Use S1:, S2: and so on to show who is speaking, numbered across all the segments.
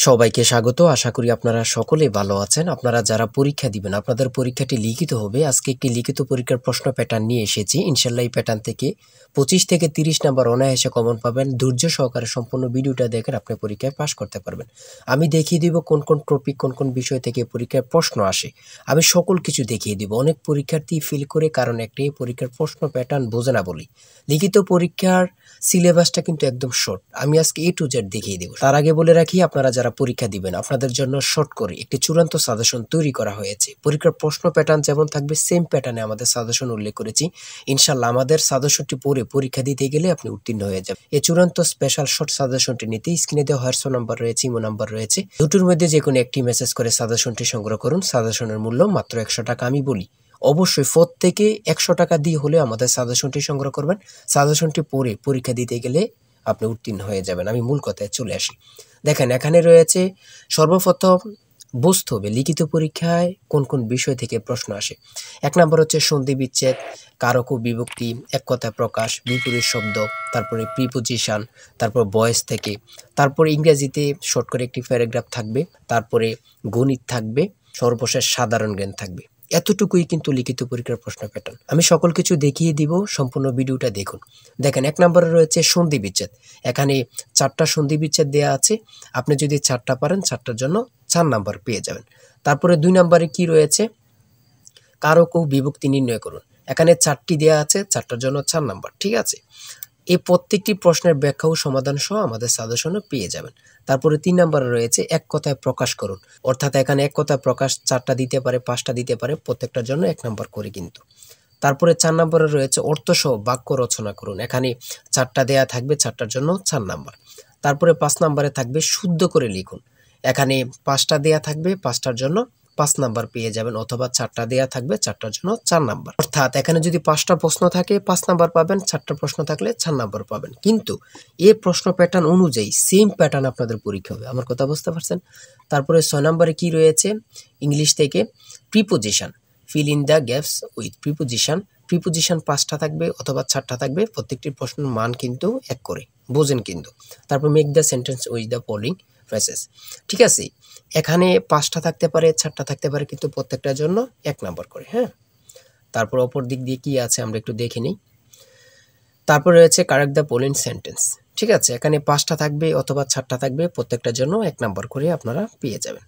S1: সবাইকে স্বাগত। আশা করি আপনারা সকলেই ভালো আছেন। আপনারা যারা পরীক্ষা দিবেন, আপনাদের পরীক্ষাটি লিখিত হবে। আজকে একটি লিখিত পরীক্ষার প্রশ্ন প্যাটার্ন নিয়ে এসেছি। ইনশাল্লাহ এই প্যাটার্ন থেকে 25 থেকে 30 নাম্বার অনায়াসে কমন পাবেন। ধৈর্য সহকারে সম্পূর্ণ ভিডিওটা দেখেন, আপনি পরীক্ষায় পাস করতে পারবেন। আমি দেখিয়ে দিব কোন কোন টপিক, কোন কোন বিষয় থেকে পরীক্ষায় প্রশ্ন আসে। আমি সকল কিছু দেখিয়ে দিব। অনেক পরীক্ষার্থী ফেল করে কারণ একটাই, পরীক্ষার প্রশ্ন প্যাটার্ন বোঝে না বলি। লিখিত পরীক্ষার সিলেবাসটা কিন্তু একদম শর্ট। আমি আজকে A to Z দেখিয়ে দেব। তার আগে বলে রাখি, আপনারা যারা পরীক্ষা দিবেন আপনাদের জন্য শর্ট করে একটি চূড়ান্ত সাজেশন তৈরি করা হয়েছে। পরীক্ষার প্রশ্ন প্যাটার্ন যেমন থাকবে সেম প্যাটার্নে আমাদের সাজেশন উল্লেখ করেছি। ইনশাল্লাহ আমাদের সাজেশনটি পড়ে পরীক্ষা দিতে গেলে আপনি উত্তীর্ণ হয়ে যাবেন। এই চূড়ান্ত স্পেশাল শর্ট সাজেশনটি নিতে স্ক্রিনে দেওয়া হোয়াটসঅ্যাপ নাম্বার রয়েছে, ইমো নাম্বার রয়েছে। দুটোর মধ্যে যে কোনো একটি মেসেজ করে সাজেশনটি সংগ্রহ করুন। সাজেশনের মূল্য মাত্র 100 টাকা। আমি বলি অবশ্যই প্রত্যেকে 100 টাকা দিয়ে হলে আমাদের সাজেশনটি সংগ্রহ করবেন। সাজেশনটি পড়ে পরীক্ষা দিতে গেলে আপনি উত্তীর্ণ হয়ে যাবেন। আমি মূল কথায় চলে আসি। দেখেন, এখানে রয়েছে সর্বপ্রথম বুঝতে হবে লিখিত পরীক্ষায় কোন কোন বিষয় থেকে প্রশ্ন আসে। 1 নম্বর হচ্ছে সন্ধি বিচ্ছেদ, কারক ও বিভক্তি, এক কথায় প্রকাশ, বিপরীত শব্দ, তারপরে প্রিপোজিশন, তারপর ভয়েস থেকে, তারপরে ইংরেজিতে শর্ট করে একটি প্যারাগ্রাফ থাকবে, তারপরে গণিত থাকবে, সর্বশেষ সাধারণ জ্ঞান থাকবে। এতটুকুই কিন্তু লিখিত পরীক্ষার প্রশ্ন প্যাটার্ন। আমি সকল কিছু দেখিয়ে দিব, সম্পূর্ণ ভিডিওটা দেখুন। দেখেন, 1 নম্বরে রয়েছে সন্ধি বিচ্ছেদ। এখানে 4টা সন্ধি বিচ্ছেদ দেওয়া আছে। আপনি যদি 4টা পারেন 4টার জন্য 4 নাম্বার পেয়ে যাবেন। তারপরে 2 নম্বরে কি রয়েছে, কারক ও বিভক্তি নির্ণয় করুন। এখানে 4টি দেওয়া আছে, 4টার জন্য 4 নাম্বার। ঠিক আছে, এই প্রত্যেকটি প্রশ্নের ব্যাখ্যা ও সমাধান সহ আমাদের সাজেশনে পেয়ে যাবেন। তারপরে 3 নম্বরে রয়েছে এক কথায় প্রকাশ করুন। অর্থাৎ এখানে এক কথায় প্রকাশ 4টা দিতে পারে, 5টা দিতে পারে, প্রত্যেকটার জন্য 1 নাম্বার করে কিন্তু। তারপরে 4 নম্বরে রয়েছে অর্থসহ বাক্য রচনা করুন। এখানে 4টা দেয়া থাকবে, 4টার জন্য 4 নাম্বার। তারপরে 5 নম্বরে থাকবে শুদ্ধ করে লিখুন। এখানে 5টা দেয়া থাকবে, 5টার জন্য 5 নাম্বার পেয়ে যাবেন, অথবা 4টা দেয়া থাকবে, 4টার জন্য 4 নাম্বার। অর্থাৎ এখানে যদি 5টা প্রশ্ন থাকে 5 নাম্বার পাবেন, 4টা প্রশ্ন থাকলে 4 নাম্বার পাবেন। কিন্তু এই প্রশ্ন প্যাটার্ন অনুযায়ী সেম প্যাটার্ন আপনাদের পরীক্ষা হবে। আমার কথা বুঝতে পারছেন? তারপরে 6 নম্বরে কি রয়েছে, ইংলিশ থেকে preposition, fill in the gaps with preposition. Preposition 5টা থাকবে অথবা 4টা থাকবে, প্রত্যেকটি প্রশ্নের মান কিন্তু 1 করে, বোঝেন কিন্তু। তারপর make the sentence with the following phrases. ঠিক আছে, এখানে 5টা থাকতে পারে, 4টা থাকতে পারে, কিন্তু প্রত্যেকটার জন্য 1 নাম্বার করে। হ্যাঁ, তারপর অপর দিক দিয়ে কি আছে আমরা একটু দেখে নিই। তারপর রয়েছে কারেক্ট দ্য ফলোইং সেন্টেন্স। ঠিক আছে, এখানে 5টা থাকবে অথবা 4টা থাকবে, প্রত্যেকটার জন্য 1 নাম্বার করে আপনারা পেয়ে যাবেন।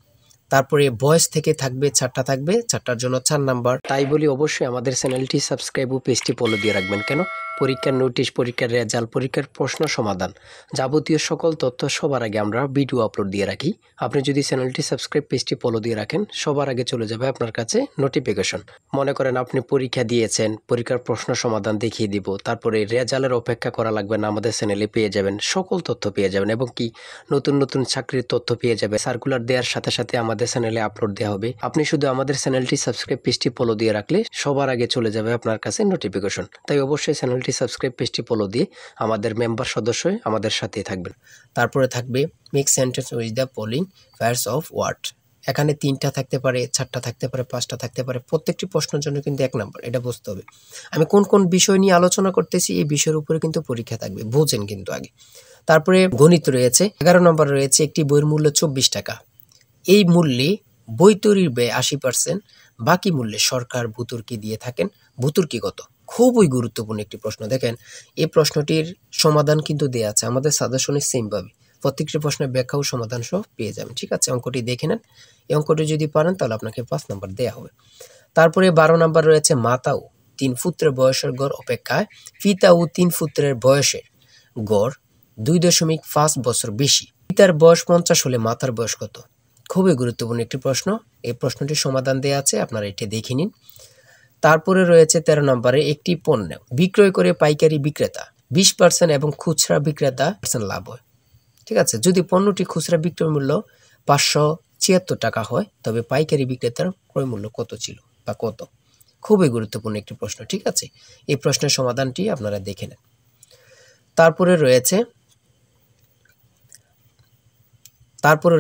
S1: তারপরে ভয়েস থেকে থাকবে 4টা থাকবে, 4টার জন্য 4 নাম্বার। তাই বলি অবশ্যই আমাদের চ্যানেলটি সাবস্ক্রাইব ও পেজটি ফলো দিয়ে রাখবেন। কেন? পরীক্ষার নোটিশ, পরীক্ষার রেজাল্ট, পরীক্ষার প্রশ্ন সমাধান, যাবতীয় সকল তথ্য সবার আগে আমরা ভিডিও আপলোড দিয়ে রাখি। আপনি যদি চ্যানেলটি সাবস্ক্রাইব, পেজটি ফলো দিয়ে রাখেন, সবার আগে চলে যাবে আপনার কাছে নোটিফিকেশন। মনে করেন আপনি পরীক্ষা দিয়েছেন, পরীক্ষার প্রশ্ন সমাধান দেখিয়ে দিব, তারপরে রেজাল্টের অপেক্ষা করা লাগবে না, আমাদের চ্যানেলে পেয়ে যাবেন, সকল তথ্য পেয়ে যাবেন, এবং কি নতুন নতুন চাকরির তথ্য পেয়ে যাবে। সার্কুলার দেওয়ার সাথে সাথে আমাদের চ্যানেলে আপলোড দেওয়া হবে। আপনি শুধু আমাদের চ্যানেলটি সাবস্ক্রাইব, পেজটি ফলো দিয়ে রাখলে সবার আগে চলে যাবে আপনার কাছে নোটিফিকেশন। তাই অবশ্যই চ্যানেলটি সাবস্ক্রাইব, পেজটি ফলো দিয়ে আমাদের মেম্বার সদস্য হয়ে আমাদের সাথেই থাকবেন। তারপরে থাকবে make sentence with the following pairs of word. এখানে 3টা থাকতে পারে, 4টা থাকতে পারে, 5টা থাকতে পারে, প্রত্যেকটি প্রশ্নের জন্য কিন্তু 1 নাম্বার। এটা বুঝতে হবে। আমি কোন কোন বিষয় নিয়ে আলোচনা করতেছি, এই বিষয়ের উপরে কিন্তু পরীক্ষা থাকবে, বোঝেন কিন্তু আগে। তারপরে গণিত রয়েছে, 11 নম্বর রয়েছে একটি বইয়ের মূল্য 24 টাকা। এই মূল্যে বই তৈরির ব্যয় 80%, বাকি মূল্যে সরকার ভর্তুকি দিয়ে থাকেন। ভর্তুকি কত? খুবই গুরুত্বপূর্ণ একটি প্রশ্ন। দেখেন, এই প্রশ্নটির সমাধান কিন্তু দেওয়া আছে আমাদের সাজেশনে সেম ভাবে। প্রত্যেকটি প্রশ্নের ব্যাখ্যা ও সমাধান সহ পেয়ে যাবেন। ঠিক আছে, অঙ্কটি দেখে নেন। এই অঙ্কটি যদি পারেন তাহলে আপনাকে 5 নাম্বার দেওয়া হবে। তারপরে 12 নাম্বার রয়েছে মাতা ও 3 পুত্রের বয়সের গড় অপেক্ষায় পিতা ও 3 পুত্রের বয়সের গড় 2.5 বছর বেশি। পিতার বয়স 50 হলে মাতার বয়স কত? খুবই গুরুত্বপূর্ণ একটি প্রশ্ন। এই প্রশ্নটির সমাধান দেওয়া আছে, আপনারা এটি দেখে নিন। তারপরে রয়েছে 13 নম্বরে একটি পণ্য বিক্রয় করে পাইকারি বিক্রেতা 20% এবং খুচরা বিক্রেতা লাভ হয়। ঠিক আছে, যদি পণ্যটি খুচরা বিক্রয় মূল্য 576 টাকা হয়, তবে পাইকারি বিক্রেতার ক্রয় মূল্য কত ছিল বা কত? খুবই গুরুত্বপূর্ণ একটি প্রশ্ন। ঠিক আছে, এই প্রশ্নের সমাধানটি আপনারা দেখে নেন। তারপরে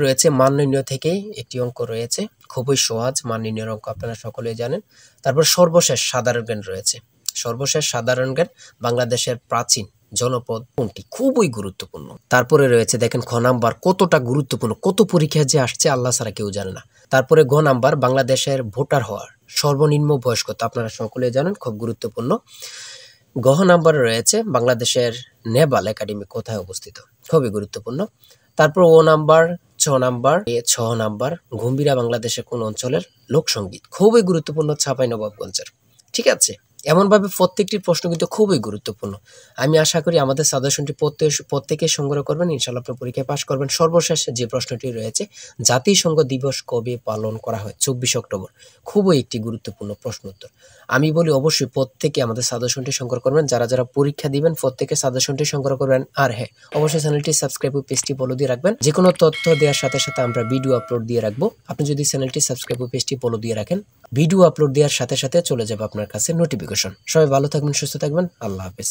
S1: রয়েছে মান নির্ণয় থেকে একটি অঙ্ক রয়েছে, খুবই সহজ মান নির্ণয়ের অঙ্ক, আপনারা সকলেই জানেন। তারপর সর্বশেষ সাধারণ জ্ঞান রয়েছে। সর্বশেষ সাধারণ জ্ঞান বাংলাদেশের প্রাচীন জনপদ কোনটি? খুবই গুরুত্বপূর্ণ। তারপরে রয়েছে দেখেন খ নাম্বার, কতটা গুরুত্বপূর্ণ, কত পরীক্ষা যে আসছে আল্লাহ ছাড়া কেউ জানে না। তারপরে গ নাম্বার, বাংলাদেশের ভোটার হওয়ার সর্বনিম্ন বয়স কত? আপনারা সকলে জানেন, খুব গুরুত্বপূর্ণ। গ নাম্বারে রয়েছে বাংলাদেশের নেভাল একাডেমি কোথায় অবস্থিত? খুবই গুরুত্বপূর্ণ। তারপর ও নাম্বার, ছ নাম্বার গম্ভীরা বাংলাদেশের কোন অঞ্চলের লোকসঙ্গীত? খুবই গুরুত্বপূর্ণ, চাঁপাইনবাবগঞ্জের। ঠিক আছে, এমনভাবে প্রত্যেকটি প্রশ্ন কিন্তু খুবই গুরুত্বপূর্ণ। আমি আশা করি আমাদের সাজেশনটি প্রত্যেকে সংগ্রহ করবেন, ইনশাআল্লাহ আপনি পরীক্ষায় পাশ করবেন। সর্বশেষ যে প্রশ্নটি রয়েছে, জাতিসংঘ দিবস কবে পালন করা হয়? 24 অক্টোবর। খুবই একটি গুরুত্বপূর্ণ প্রশ্ন উত্তর। আমি বলি অবশ্যই প্রত্যেকে আমাদের সাজেশনটি সংগ্রহ করবেন। যারা যারা পরীক্ষা দিবেন প্রত্যেকে সাজেশনটি সংগ্রহ করবেন। আর হ্যাঁ, অবশ্যই চ্যানেলটি সাবস্ক্রাইব ও পেজটি ফলো দিয়ে রাখবেন। যে কোনো তথ্য দেওয়ার সাথে সাথে আমরা ভিডিও আপলোড দিয়ে রাখবো। আপনি যদি চ্যানেলটি সাবস্ক্রাইব ও পেজটি ফলো দিয়ে রাখেন, ভিডিও আপলোড দেওয়ার সাথে সাথে চলে যাবে আপনার কাছে নোটিফিকেশন। সবাই ভালো থাকবেন, সুস্থ থাকবেন। আল্লাহ হাফেজ।